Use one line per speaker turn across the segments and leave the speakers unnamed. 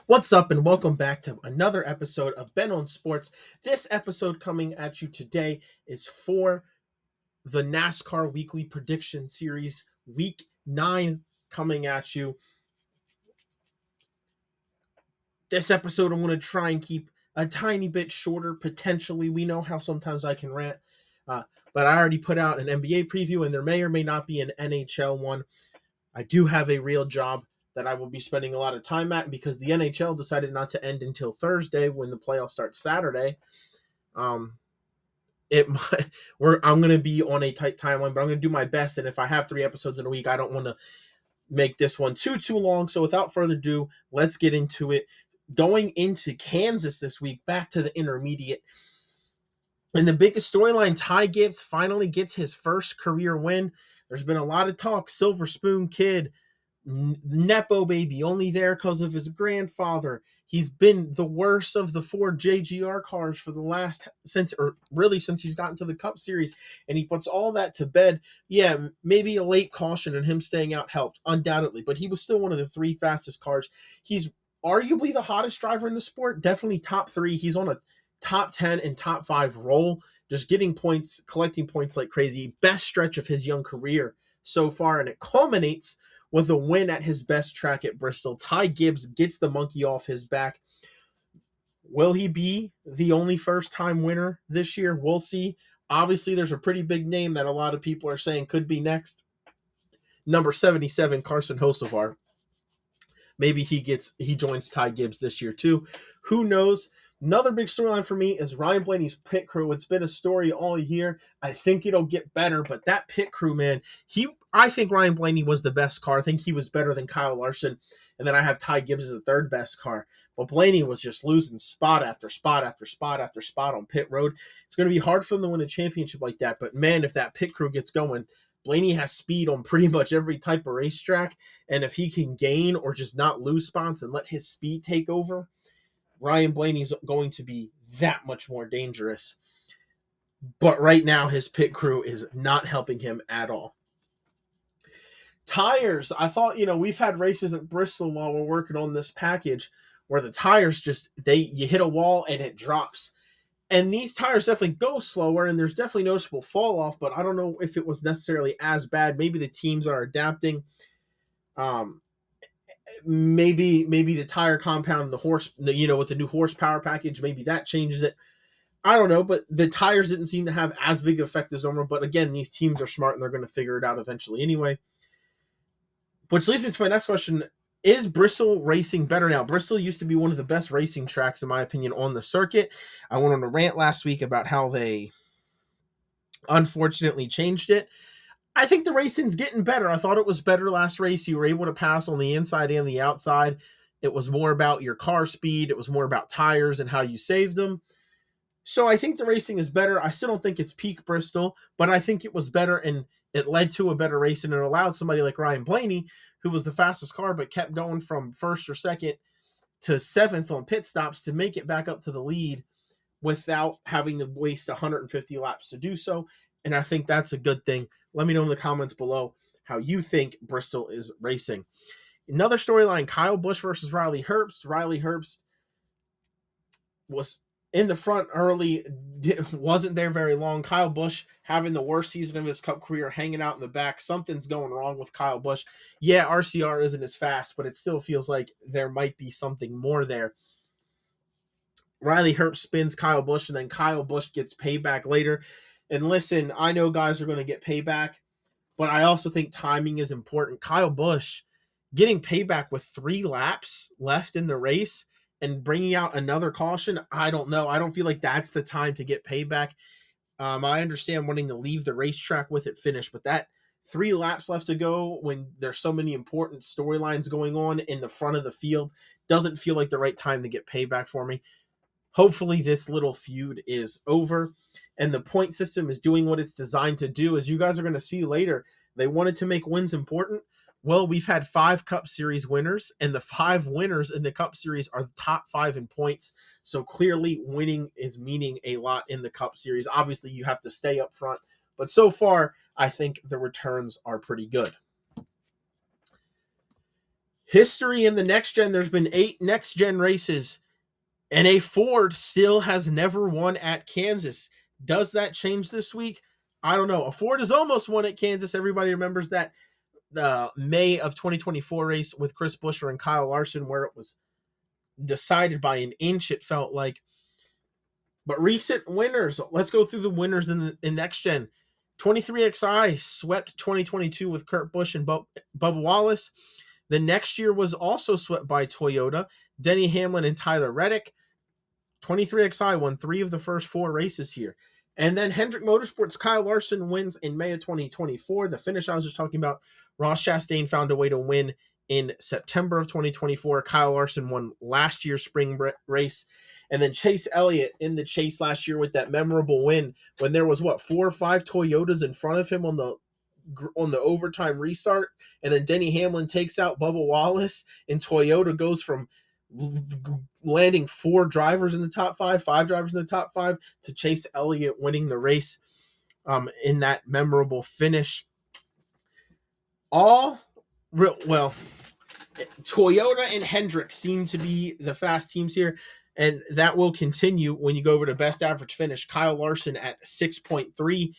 What's up, and welcome back to another episode of Ben on Sports. This episode coming at you today is for the NASCAR Weekly Prediction Series, Week 9 coming at you. This episode I'm going to try and keep a tiny bit shorter, potentially. We know how sometimes I can rant, but I already put out an NBA preview, and there may or may not be an NHL one. I do have a real job that I will be spending a lot of time at because the NHL decided not to end until Thursday when the playoffs start Saturday. Um, I'm going to be on a tight timeline, but I'm going to do my best. And if I have 3 episodes in a week, I don't want to make this one too long. So without further ado, let's get into it. Going into Kansas this week, back to the intermediate. And the biggest storyline, Ty Gibbs finally gets his first career win. There's been a lot of talk, Silver Spoon Kid, Nepo baby, only there because of his grandfather. He's been the worst of the 4 JGR cars for the last since he's gotten to the Cup Series, and he puts all that to bed. Yeah, maybe a late caution and him staying out helped, undoubtedly, but he was still one of the 3 fastest cars. He's arguably the hottest driver in the sport, definitely top 3. He's on a top 10 and top 5 roll, just getting points, collecting points like crazy. Best stretch of his young career so far, and it culminates with a win at his best track at Bristol. Ty Gibbs gets the monkey off his back. Will he be the only first-time winner this year? We'll see. Obviously, there's a pretty big name that a lot of people are saying could be next. Number 77, Carson Hocevar. Maybe he joins Ty Gibbs this year too. Who knows? Another big storyline for me is Ryan Blaney's pit crew. It's been a story all year. I think it'll get better, but that pit crew, man, I think Ryan Blaney was the best car. I think he was better than Kyle Larson. And then I have Ty Gibbs as the 3rd best car. But Blaney was just losing spot after spot after spot after spot on pit road. It's going to be hard for him to win a championship like that. But man, if that pit crew gets going, Blaney has speed on pretty much every type of racetrack. And if he can gain or just not lose spots and let his speed take over, Ryan Blaney's going to be that much more dangerous. But right now, his pit crew is not helping him at all. Tires, I thought, we've had races at Bristol while we're working on this package where the tires you hit a wall and it drops. And these tires definitely go slower, and there's definitely noticeable fall off, but I don't know if it was necessarily as bad. Maybe the teams are adapting. Maybe the tire compound, with the new horsepower package, maybe that changes it. I don't know, but the tires didn't seem to have as big effect as normal. But again, these teams are smart and they're going to figure it out eventually anyway. Which leads me to my next question. Is Bristol racing better now? Bristol used to be one of the best racing tracks, in my opinion, on the circuit. I went on a rant last week about how they unfortunately changed it. I think the racing's getting better. I thought it was better last race. You were able to pass on the inside and the outside. It was more about your car speed. It was more about tires and how you saved them. So I think the racing is better. I still don't think it's peak Bristol, but I think it was better, and it led to a better race, and it allowed somebody like Ryan Blaney, who was the fastest car but kept going from 1st or 2nd to 7th on pit stops, to make it back up to the lead without having to waste 150 laps to do so. And I think that's a good thing. Let me know in the comments below how you think Bristol is racing. Another storyline, Kyle Busch versus Riley Herbst. Riley Herbst was in the front early, wasn't there very long. Kyle Busch having the worst season of his Cup career, hanging out in the back. Something's going wrong with Kyle Busch. Yeah, RCR isn't as fast, but it still feels like there might be something more there. Riley Herbst spins Kyle Busch, and then Kyle Busch gets payback later. And listen, I know guys are going to get payback, but I also think timing is important. Kyle Busch getting payback with 3 laps left in the race and bringing out another caution, I don't know. I don't feel like that's the time to get payback. I understand wanting to leave the racetrack with it finished, but that 3 laps left to go when there's so many important storylines going on in the front of the field doesn't feel like the right time to get payback for me. Hopefully this little feud is over and the point system is doing what it's designed to do. As you guys are going to see later, they wanted to make wins important. Well, we've had 5 Cup Series winners, and the 5 winners in the Cup Series are the top 5 in points. So clearly winning is meaning a lot in the Cup Series. Obviously, you have to stay up front, but so far, I think the returns are pretty good. History in the next gen, there's been 8 next gen races, and a Ford still has never won at Kansas. Does that change this week? I don't know. A Ford has almost won at Kansas. Everybody remembers that the May of 2024 race with Chris Buescher and Kyle Larson, where it was decided by an inch, it felt like. But recent winners, let's go through the winners in next gen. 23XI swept 2022 with Kurt Busch and Bubba Wallace. The next year was also swept by Toyota, Denny Hamlin and Tyler Reddick. 23XI won 3 of the first 4 races here. And then Hendrick Motorsports, Kyle Larson wins in May of 2024. The finish I was just talking about, Ross Chastain found a way to win in September of 2024. Kyle Larson won last year's spring race. And then Chase Elliott in the chase last year with that memorable win when there was, 4 or 5 Toyotas in front of him on the overtime restart. And then Denny Hamlin takes out Bubba Wallace, and Toyota goes from landing 4 drivers in the top 5, 5 drivers in the top 5, to Chase Elliott winning the race in that memorable finish. Toyota and Hendrick seem to be the fast teams here, and that will continue when you go over to best average finish. Kyle Larson at 6.3,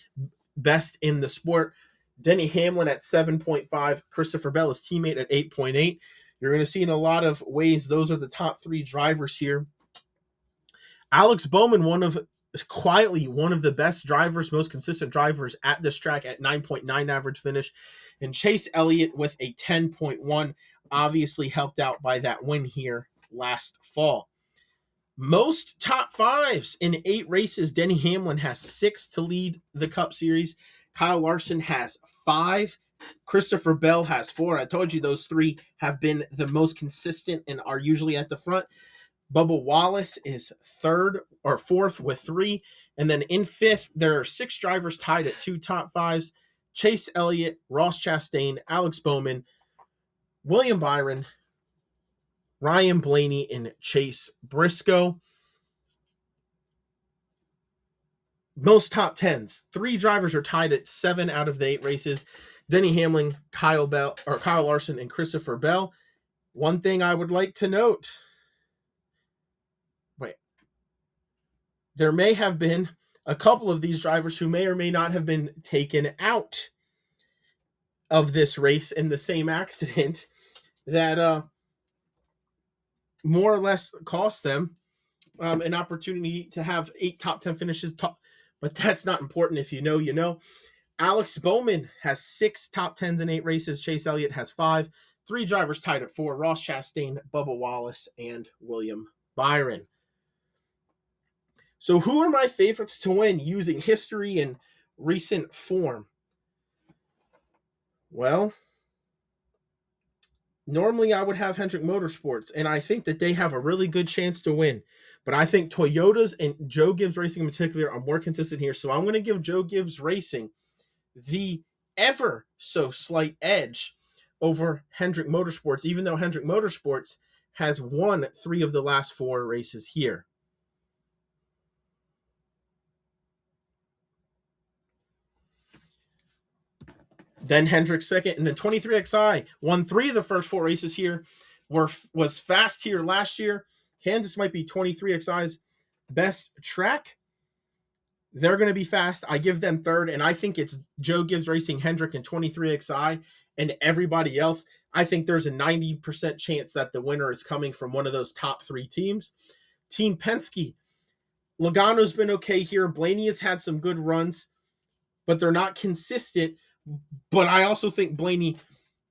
best in the sport. Denny Hamlin at 7.5, Christopher Bell, his teammate, at 8.8. You're going to see in a lot of ways those are the top 3 drivers here. Alex Bowman, quietly one of the best drivers, most consistent drivers at this track at 9.9 average finish. And Chase Elliott with a 10.1, obviously helped out by that win here last fall. Most top 5s in 8 races. Denny Hamlin has 6 to lead the Cup Series. Kyle Larson has 5. Christopher Bell has 4. I told you those 3 have been the most consistent and are usually at the front. Bubba Wallace is 4th with 3. And then in 5th, there are 6 drivers tied at 2 top 5s. Chase Elliott, Ross Chastain, Alex Bowman, William Byron, Ryan Blaney, and Chase Briscoe. Most top 10s. 3 drivers are tied at 7 out of the 8 races. Denny Hamlin, Kyle Larson, and Christopher Bell. One thing I would like to note. There may have been a couple of these drivers who may or may not have been taken out of this race in the same accident that more or less cost them an opportunity to have 8 top 10 finishes. But that's not important. If you know, you know. Alex Bowman has 6 top 10s in 8 races. Chase Elliott has 5. 3 drivers tied at 4. Ross Chastain, Bubba Wallace, and William Byron. So who are my favorites to win using history and recent form? Well, normally I would have Hendrick Motorsports, and I think that they have a really good chance to win. But I think Toyotas and Joe Gibbs Racing in particular are more consistent here. So I'm going to give Joe Gibbs Racing the ever so slight edge over Hendrick Motorsports, even though Hendrick Motorsports has won 3 of the last 4 races here. Then Hendrick second, and then 23XI won 3 of the first 4 races here. Was fast here last year. Kansas might be 23XI's best track. They're going to be fast. I give them 3rd, and I think it's Joe Gibbs Racing, Hendrick, and 23XI, and everybody else. I think there's a 90% chance that the winner is coming from one of those top 3 teams. Team Penske, Logano's been okay here. Blaney has had some good runs, but they're not consistent. But I also think Blaney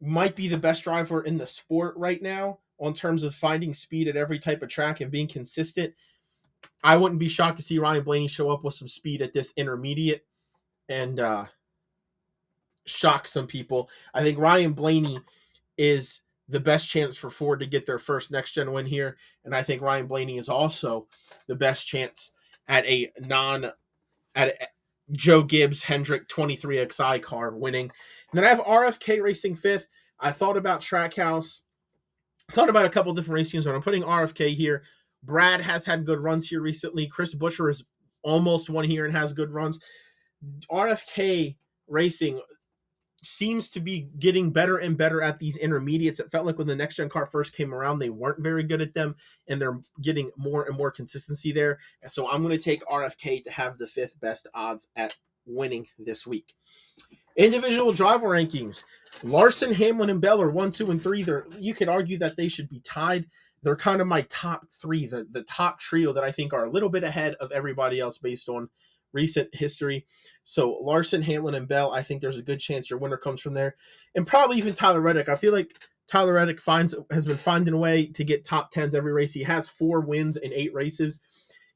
might be the best driver in the sport right now in terms of finding speed at every type of track and being consistent. I wouldn't be shocked to see Ryan Blaney show up with some speed at this intermediate and shock some people. I think Ryan Blaney is the best chance for Ford to get their first next-gen win here, and I think Ryan Blaney is also the best chance at a Joe Gibbs Hendrick 23XI car winning. And then I have RFK Racing 5th. I thought about Trackhouse. I thought about a couple different race teams, but I'm putting RFK here. Brad has had good runs here recently. Chris Buescher has almost won here and has good runs. RFK Racing, seems to be getting better and better at these intermediates. It felt like when the next gen car first came around, they weren't very good at them, and they're getting more and more consistency there. And so I'm going to take RFK to have the 5th best odds at winning this week. Individual driver rankings. Larson, Hamlin, and Bell are 1, 2, and 3. You could argue that they should be tied. They're kind of my top 3, the top trio that I think are a little bit ahead of everybody else based on recent history. So Larson, Hamlin, and Bell, I think there's a good chance your winner comes from there. And probably even Tyler Reddick. I feel like Tyler Reddick has been finding a way to get top 10s every race. He has 4 wins in 8 races.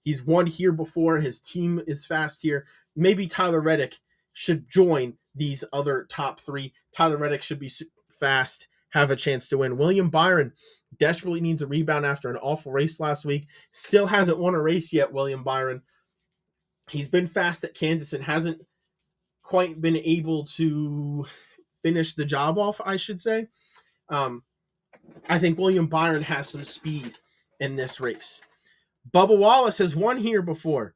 He's won here before. His team is fast here. Maybe Tyler Reddick should join these other top 3. Tyler Reddick should be fast, have a chance to win. William Byron desperately needs a rebound after an awful race last week. Still hasn't won a race yet, William Byron. He's been fast at Kansas and hasn't quite been able to finish the job off, I should say. I think William Byron has some speed in this race. Bubba Wallace has won here before,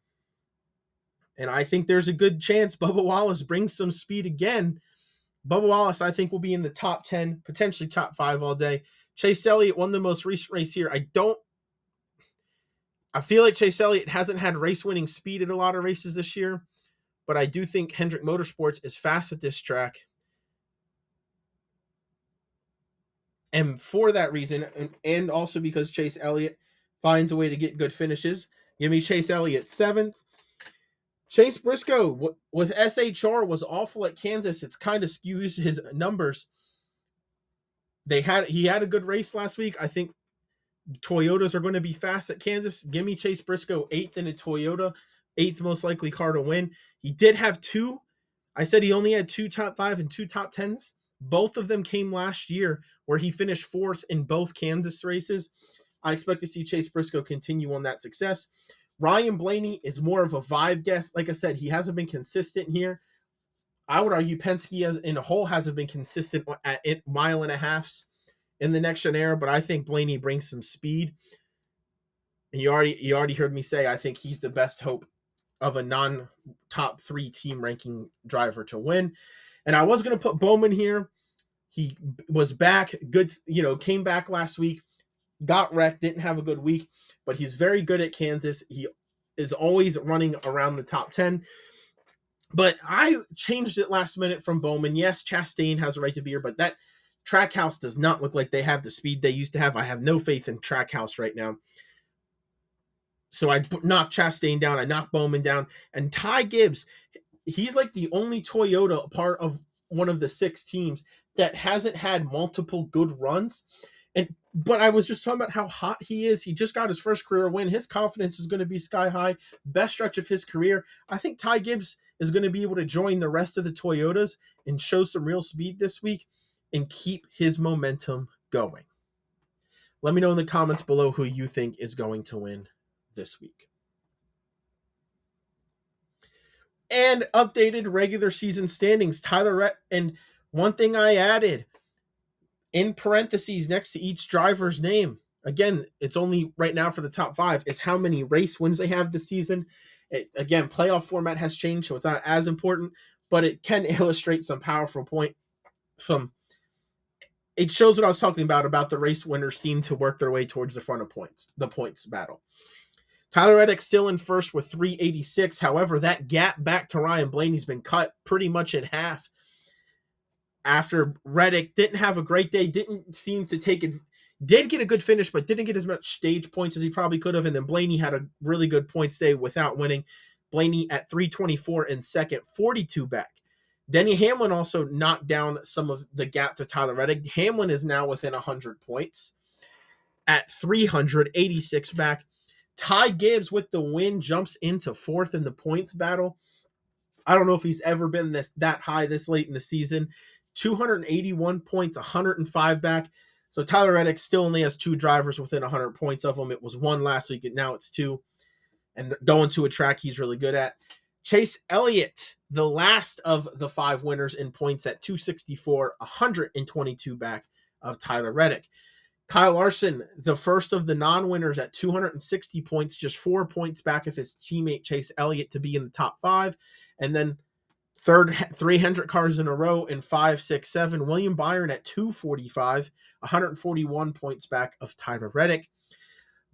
and I think there's a good chance Bubba Wallace brings some speed again. Bubba Wallace, I think, will be in the top 10, potentially top 5 all day. Chase Elliott won the most recent race here. I feel like Chase Elliott hasn't had race-winning speed in a lot of races this year, but I do think Hendrick Motorsports is fast at this track. And for that reason, and also because Chase Elliott finds a way to get good finishes, give me Chase Elliott 7th. Chase Briscoe with SHR was awful at Kansas. It's kind of skews his numbers. He had a good race last week. I think Toyotas are going to be fast at Kansas. Give me Chase Briscoe 8th in a Toyota, 8th most likely car to win. He did have 2. I said he only had 2 top 5 and 2 top 10s. Both of them came last year where he finished 4th in both Kansas races. I expect to see Chase Briscoe continue on that success. Ryan Blaney is more of a vibe guess. Like I said, he hasn't been consistent here. I would argue Penske in a whole hasn't been consistent at 1.5 miles in the next gen era, but I think Blaney brings some speed. And you already heard me say I think he's the best hope of a non-top 3 team ranking driver to win. And I was going to put Bowman here. He was back, good, came back last week, got wrecked, didn't have a good week, but he's very good at Kansas. He is always running around the top 10. But I changed it last minute from Bowman. Yes, Chastain has a right to be here, but that Trackhouse does not look like they have the speed they used to have. I have no faith in Trackhouse right now. So I knocked Chastain down. I knocked Bowman down. And Ty Gibbs, he's like the only Toyota part of one of the 6 teams that hasn't had multiple good runs. But I was just talking about how hot he is. He just got his first career win. His confidence is going to be sky high. Best stretch of his career. I think Ty Gibbs is going to be able to join the rest of the Toyotas and show some real speed this week and keep his momentum going. Let me know in the comments below who you think is going to win this week. And updated regular season standings. And one thing I added, in parentheses next to each driver's name, again, it's only right now for the top 5, is how many race wins they have this season. Again, playoff format has changed, so it's not as important, but it can illustrate some powerful point. It shows what I was talking about the race winners seem to work their way towards the front of the points battle. Tyler Reddick still in first with 386. However, that gap back to Ryan Blaney's been cut pretty much in half. After Reddick didn't have a great day, didn't seem to take it, did get a good finish, but didn't get as much stage points as he probably could have. And then Blaney had a really good points day without winning. Blaney at 324 in second, 42 back. Denny Hamlin also knocked down some of the gap to Tyler Reddick. Hamlin is now within 100 points at 386 back. Ty Gibbs with the win jumps into 4th in the points battle. I don't know if he's ever been that high this late in the season. 281 points, 105 back. So Tyler Reddick still only has 2 drivers within 100 points of him. It was 1 last week, and now it's 2. And going to a track he's really good at. Chase Elliott, the last of the 5 winners in points at 264, 122 back of Tyler Reddick. Kyle Larson, the first of the non-winners at 260 points, just 4 points back of his teammate Chase Elliott to be in the top 5. And then Third, 300 cars in a row in 5, 6, 7. William Byron at 245, 141 points back of Tyler Reddick.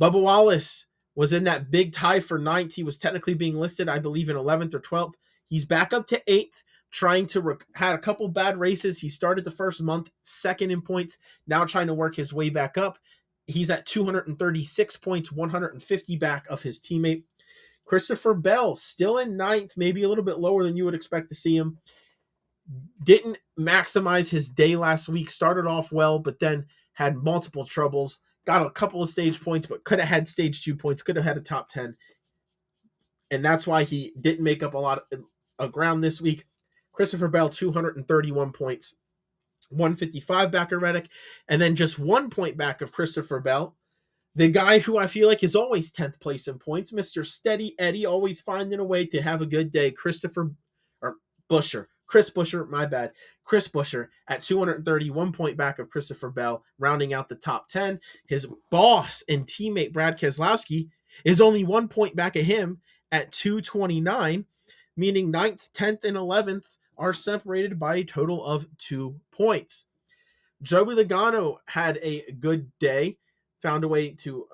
Bubba Wallace was in that big tie for ninth. He was technically being listed, I believe, in 11th or 12th. He's back up to 8th, trying to had a couple bad races. He started the first month second in points, now trying to work his way back up. He's at 236 points, 150 back of his teammate. Christopher Bell still in ninth, maybe a little bit lower than you would expect to see him. Didn't maximize his day last week. Started off well, but then had multiple troubles. Got a couple of stage points, but could have had stage 2 points, could have had a top 10. And that's why he didn't make up a lot of ground this week. Christopher Bell, 231 points, 155 back of Reddick, and then just 1 point back of Christopher Bell. The guy who I feel like is always 10th place in points, Mr. Steady Eddie, always finding a way to have a good day. Chris Buescher, my bad. Chris Buescher at 231 point back of Christopher Bell, rounding out the top 10. His boss and teammate Brad Keselowski is only 1 point back of him at 229, meaning 9th, 10th, and 11th are separated by a total of 2 points. Joey Logano had a good day. Found a way to,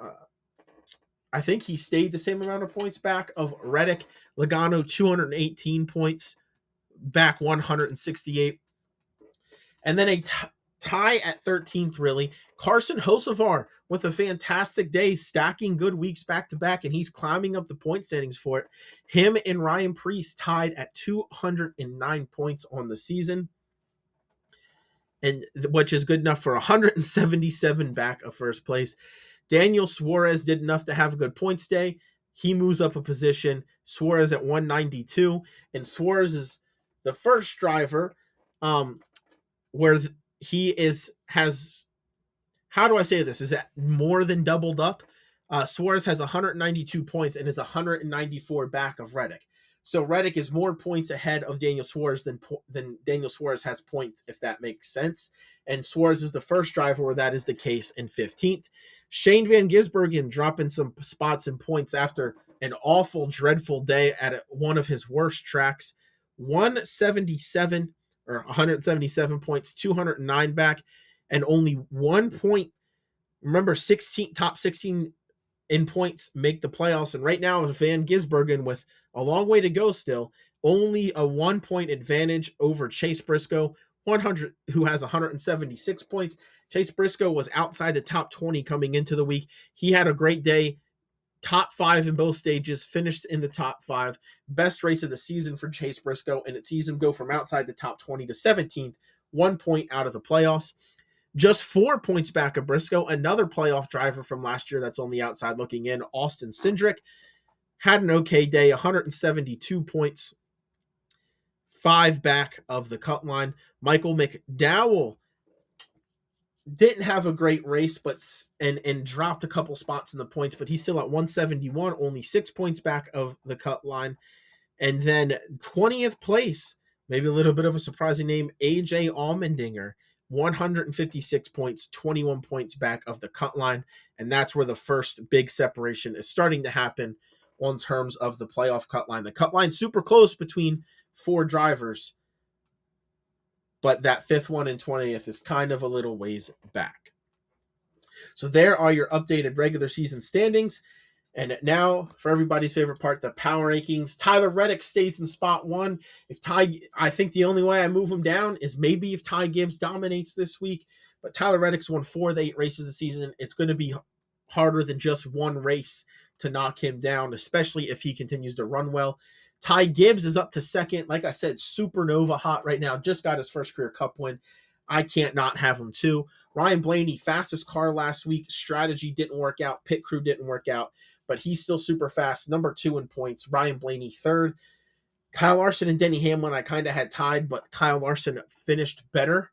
I think he stayed the same amount of points back of Reddick. Logano, 218 points, back 168. And then a tie at 13th, really. Carson Hocevar with a fantastic day, stacking good weeks back to back, and he's climbing up the point standings for it. Him and Ryan Preece tied at 209 points on the season, and which is good enough for 177 back of first place. Daniel Suarez did enough to have a good points day. He moves up a position. Suarez at 192, and Suarez is the first driver where he has, how do I say this? Is that more than doubled up? Suarez has 192 points and is 194 back of Reddick. So Reddick is more points ahead of Daniel Suarez than Daniel Suarez has points, if that makes sense. And Suarez is the first driver where that is the case in 15th. Shane Van Gisbergen dropping some spots and points after an awful, dreadful day at one of his worst tracks. 177 or 177 points, 209 back, and only 1 point. Remember, top 16 in points make the playoffs, and right now Van Gisbergen, with a long way to go still, only a 1 point advantage over Chase Briscoe, who has 176 points. Chase Briscoe was outside the top 20 coming into the week. He had a great day, top 5 in both stages, finished in the top 5. Best race of the season for Chase Briscoe, and it sees him go from outside the top 20 to 17th, 1 point out of the playoffs. Just 4 points back of Briscoe, another playoff driver from last year that's on the outside looking in, Austin Cindric, had an okay day, 172 points, 5 back of the cut line. Michael McDowell didn't have a great race, but and dropped a couple spots in the points, but he's still at 171, only 6 points back of the cut line. And then 20th place, maybe a little bit of a surprising name, AJ Allmendinger, 156 points, 21 points back of the cut line. And that's where the first big separation is starting to happen on terms of the playoff cut line. The cut line super close between 4 drivers, but that 5th one and 20th is kind of a little ways back. So there are your updated regular season standings. And now, for everybody's favorite part, the power rankings. Tyler Reddick stays in spot 1. I think the only way I move him down is maybe if Ty Gibbs dominates this week. But Tyler Reddick's won 4 of the 8 races this season. It's going to be harder than just one race to knock him down, especially if he continues to run well. Ty Gibbs is up to 2nd. Like I said, supernova hot right now. Just got his first career cup win. I can't not have him too. Ryan Blaney, fastest car last week. Strategy didn't work out. Pit crew didn't work out. But he's still super fast. Number 2 in points. Ryan Blaney 3rd. Kyle Larson and Denny Hamlin I kind of had tied, but Kyle Larson finished better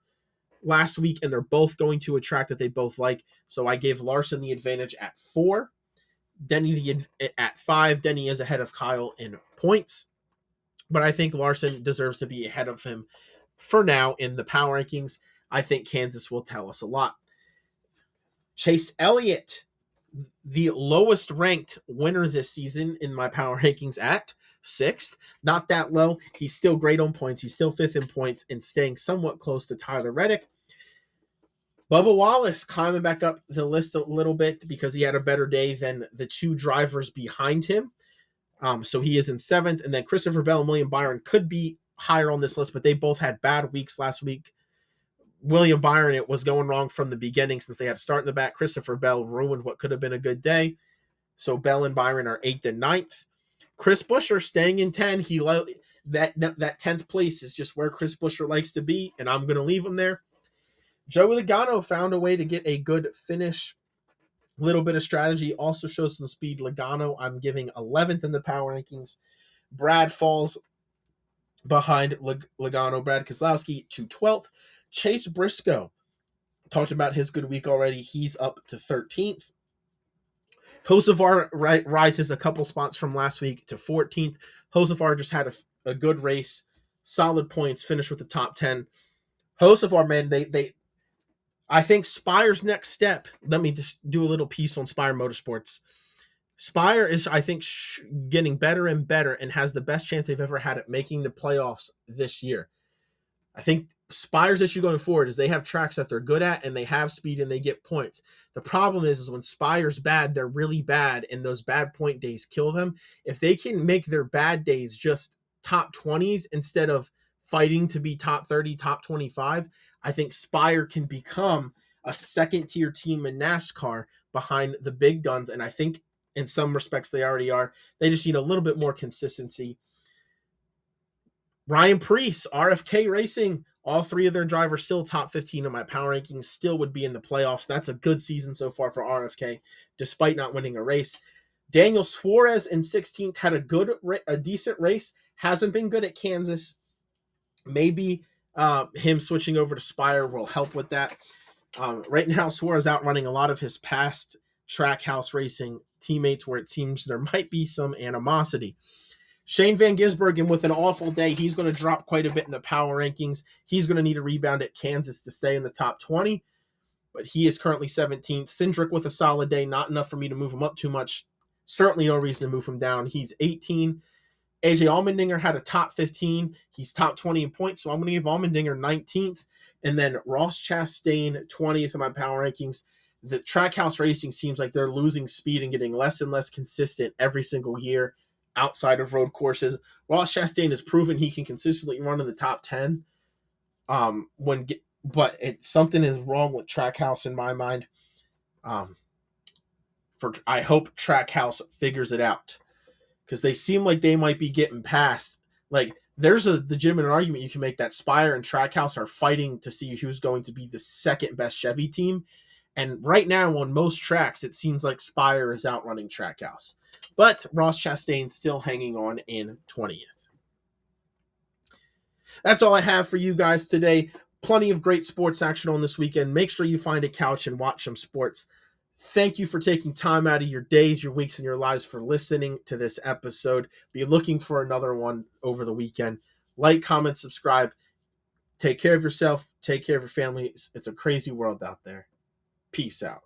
last week, and they're both going to a track that they both like. So I gave Larson the advantage at 4. Denny at 5. Denny is ahead of Kyle in points, but I think Larson deserves to be ahead of him for now in the power rankings. I think Kansas will tell us a lot. Chase Elliott, the lowest ranked winner this season in my power rankings at 6th. Not that low. He's still great on points. He's still 5th in points and staying somewhat close to Tyler Reddick. Bubba Wallace climbing back up the list a little bit because he had a better day than the 2 drivers behind him. So he is in 7th. And then Christopher Bell and William Byron could be higher on this list, but they both had bad weeks last week. William Byron, it was going wrong from the beginning since they had to start in the back. Christopher Bell ruined what could have been a good day. So Bell and Byron are 8th and 9th. Chris Buescher staying in 10. That 10th place is just where Chris Buescher likes to be, and I'm going to leave him there. Joey Logano found a way to get a good finish. Little bit of strategy, also shows some speed. Logano, I'm giving 11th in the power rankings. Brad falls behind Logano. Brad Keselowski to 12th. Chase Briscoe, talked about his good week already. He's up to 13th. Hocevar rises a couple spots from last week to 14th. Hocevar just had a good race, solid points, finished with the top 10. Hocevar, man, I think Spire's next step. Let me just do a little piece on Spire Motorsports. Spire is, I think, getting better and better and has the best chance they've ever had at making the playoffs this year. I think Spire's issue going forward is they have tracks that they're good at and they have speed and they get points. The problem is when Spire's bad, they're really bad, and those bad point days kill them. If they can make their bad days just top 20s instead of fighting to be top 30, top 25, I think Spire can become a second-tier team in NASCAR behind the big guns, and I think in some respects they already are. They just need a little bit more consistency. Ryan Preece, RFK Racing, all 3 of their drivers still top 15 in my power rankings, still would be in the playoffs. That's a good season so far for RFK, despite not winning a race. Daniel Suarez in 16th had a decent race, hasn't been good at Kansas. Maybe him switching over to Spire will help with that. Right now, Suarez outrunning a lot of his past Trackhouse Racing teammates where it seems there might be some animosity. Shane Van Gisbergen with an awful day. He's going to drop quite a bit in the power rankings. He's going to need a rebound at Kansas to stay in the top 20, but he is currently 17th. Cindric with a solid day, not enough for me to move him up too much. Certainly no reason to move him down. He's 18. AJ Allmendinger had a top 15. He's top 20 in points, so I'm going to give Allmendinger 19th. And then Ross Chastain, 20th in my power rankings. The Trackhouse Racing seems like they're losing speed and getting less and less consistent every single year outside of road courses. Ross Chastain has proven he can consistently run in the top 10. But something is wrong with Trackhouse in my mind. I hope Trackhouse figures it out because they seem like they might be getting past. Like there's a legitimate argument you can make that Spire and Trackhouse are fighting to see who's going to be the second best Chevy team. And right now on most tracks, it seems like Spire is outrunning Trackhouse. But Ross Chastain's still hanging on in 20th. That's all I have for you guys today. Plenty of great sports action on this weekend. Make sure you find a couch and watch some sports. Thank you for taking time out of your days, your weeks, and your lives for listening to this episode. Be looking for another one over the weekend. Like, comment, subscribe. Take care of yourself. Take care of your family. It's a crazy world out there. Peace out.